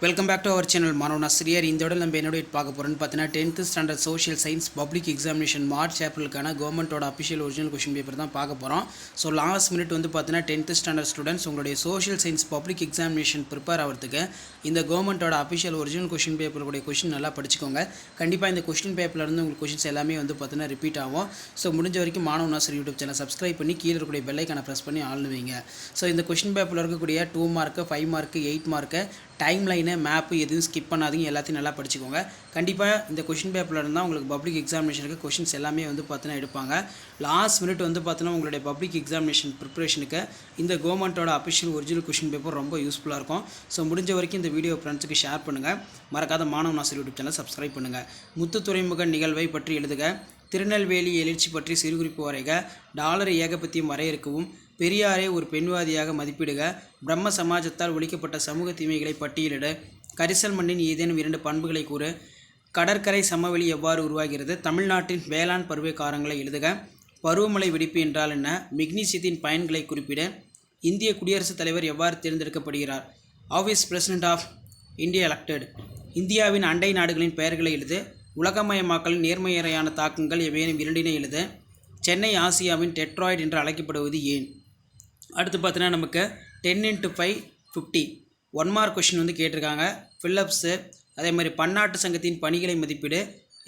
Welcome back to our channel மாணவன் ஆசிரியர். இந்த விட நம்ம என்னோட பார்க்க போகிறோன்னு பார்த்தீங்கன்னா 10th standard social science public examination March ஏப்ரலுக்கான கவர்மெண்ட்டோட அஃபிஷியல் ஒரிஜினல் கொஷின் பேப்பர் தான் பார்க்க போகிறோம். ஸோ லாஸ்ட் மினிட் வந்து பார்த்தீங்கன்னா 10th ஸ்டாண்டர்ட் ஸ்டூடெண்ட்ஸ் உங்களுடைய social science public examination prepare ஆகிறதுக்கு இந்த கவர்மெண்ட்டோட அஃபிஷியல் ஒரிஜினல் கொஷின் பேப்பருடைய கொஷின் நல்லா படிச்சுக்கோங்க. கண்டிப்பாக இந்த கொஷின் பேப்பர்லேருந்து உங்களுக்கு கொஷின்ஸ் எல்லாமே வந்து பார்த்தீங்கன்னா ரிப்பீட் ஆகும். ஸோ முடிஞ்ச வரைக்கும் மாணவன் ஆசிரியர் யூடியூப் சேனல் சப்ஸ்கிரைப் பண்ணி கீழே இருக்கக்கூடிய பெல்லைக்கான ப்ரெஸ் பண்ணி ஆள்னு வைங்க. ஸோ இந்த கொஷின் பேப்பரில் இருக்கக்கூடிய 2 mark 5 mark 8 mark time line map எதுவும் ஸ்கிப் பண்ணாதீங்க, எல்லாத்தையும் நல்லா படிச்சுக்கோங்க. கண்டிப்பாக இந்த கொஷின் பேப்பரில் இருந்தால் உங்களுக்கு பப்ளிக் எக்ஸாமினேஷனுக்கு கொஷின்ஸ் எல்லாமே வந்து பார்த்தீங்கன்னா எடுப்பாங்க. லாஸ்ட் மினிட் வந்து பார்த்தீங்கன்னா உங்களுடைய பப்ளிக் எக்ஸாமினேஷன் ப்ரிப்பரேஷனுக்கு இந்த கவர்மெண்ட்டோட அஃபிஷியல் ஒரிஜினல் கொஷின் பேப்பர் ரொம்ப யூஸ்ஃபுல்லாக இருக்கும். ஸோ முடிஞ்ச வரைக்கும் இந்த வீடியோ ஃப்ரெண்ட்ஸுக்கு ஷேர் பண்ணுங்கள். மறக்காத மாணவன் ஆசிரியர் யூடியூப் சேனல் சப்ஸ்கிரைப் பண்ணுங்கள். முத்து துறைமுக நிகழ்வை பற்றி எழுதுக, திருநெல்வேலி எழுச்சி பற்றி சிறுகுறிப்பு வரைக, டாலர் ஏகபத்தியம் வரையறுக்கவும், பெரியாரை ஒரு பெண்வாதியாக மதிப்பிடுக, பிரம்ம சமாஜத்தால் ஒழிக்கப்பட்ட சமூக தீமைகளை பட்டியலிட, கரிசல் மண்ணின் ஏதேனும் 2 பண்புகளை கூறு, கடற்கரை சமவெளி எவ்வாறு உருவாகிறது, தமிழ்நாட்டின் வேளாண் பருவ காலங்களை எழுதுக, பருவமழை வெடிப்பு என்றால் என்ன, மெக்னீசியத்தின் பயன்களை குறிப்பிட, இந்திய குடியரசுத் தலைவர் எவ்வாறு தேர்ந்தெடுக்கப்படுகிறார், how is president of India elected, இந்தியாவின் அண்டை நாடுகளின் பெயர்களை எழுது, உலகமயமாக்கலின் நேர்மையான தாக்கங்கள் எவையேனும் 2 எழுது, சென்னை ஆசியாவின் டெட்ராய்டு என்று அழைக்கப்படுவது ஏன். அடுத்து பார்த்தீங்கன்னா நமக்கு 10x5 50 1 மார்க் கொஷின் வந்து கேட்டிருக்காங்க. ஃபில்லப்ஸு, அதே மாதிரி பன்னாட்டு சங்கத்தின் பணிகளை மதிப்பீடு,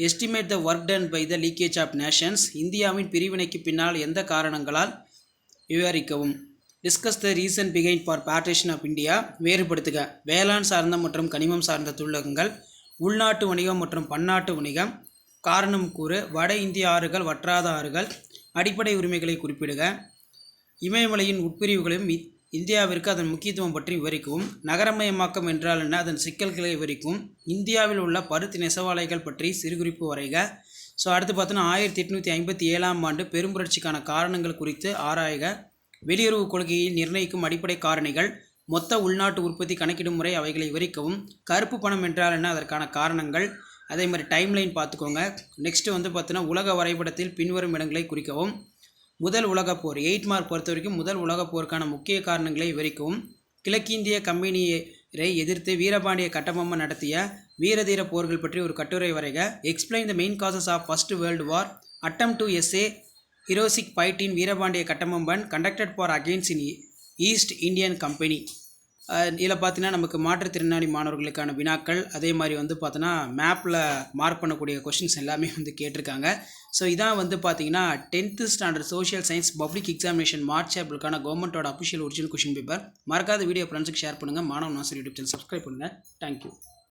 estimate the work done by the league of nations, இந்தியாவின் பிரிவினைக்கு பின்னால் எந்த காரணங்களால் விவரிக்கவும், discuss the reason behind for partition of India, வேறுபடுத்துக, வேளாண் சார்ந்த மற்றும் கனிமம் சார்ந்த தொழிலகங்கள், உள்நாட்டு வணிகம் மற்றும் பன்னாட்டு வணிகம், காரணம் கூறு, வட இந்திய ஆறுகள் வற்றாத ஆறுகள், அடிப்படை உரிமைகளை குறிப்பிடுக, இமயமலையின் உட்பிரிவுகளையும் இந்தியாவிற்கு அதன் முக்கியத்துவம் பற்றி விவரிக்கவும், நகரமயமாக்கம் என்றால் என்ன, அதன் சிக்கல்களை விவரிக்கவும், இந்தியாவில் உள்ள பருத்தி நெசவாலைகள் பற்றி சிறுகுறிப்பு வரைக. ஸோ அடுத்து பார்த்தோன்னா 1857ஆம் ஆண்டு பெரும்புரட்சிக்கான காரணங்கள் குறித்து ஆராய்க, வெளியுறவு கொள்கையை நிர்ணயிக்கும் அடிப்படை காரணிகள், மொத்த உள்நாட்டு உற்பத்தி கணக்கிடும் முறை, அவைகளை விவரிக்கவும், கருப்பு பணம் என்றால் என்ன, அதற்கான காரணங்கள், அதே மாதிரி டைம்லைன் பார்த்துக்கோங்க. நெக்ஸ்ட்டு வந்து பார்த்தீங்கன்னா உலக வரைபடத்தில் பின்வரும் இடங்களை குறிக்கவும், முதல் உலகப் போர் 8 மார்க் பொறுத்த வரைக்கும் முதல் உலகப் போருக்கான முக்கிய காரணங்களை விவரிக்கவும், கிழக்கிந்திய கம்பெனியை எதிர்த்து வீரபாண்டிய கட்டபொம்மன் நடத்திய வீரதீர போர்கள் பற்றி ஒரு கட்டுரை வரைக, explain the main causes of first world war, attempt to essay heroic fight in Veerapandiya Kattabomman conducted for against in East Indian company. இதில் பார்த்தீங்கன்னா நமக்கு மாற்றுத்திறனாளி மாணவர்களுக்கான வினாக்கள், அதே மாதிரி வந்து பார்த்தோன்னா மேப்பில் மார்க் பண்ணக்கூடிய கொஷின்ஸ் எல்லாமே வந்து கேட்டிருக்காங்க. ஸோ இதான் வந்து பார்த்தீங்கன்னா 10th standard social science public examination March ஏப்ரலுக்கான கவர்மெண்ட்டோட அஃபிஷியல் ஒரிஜினல் கொஷின் பேப்பர். மறக்காத வீடியோ ஃப்ரெண்ட்ஸுக்கு ஷேர் பண்ணுங்கள். மாணவன் ஆசிரியர் யூடியூப் சேனல் சப்ஸ்கிரைப் பண்ணுங்கள். தேங்க்யூ.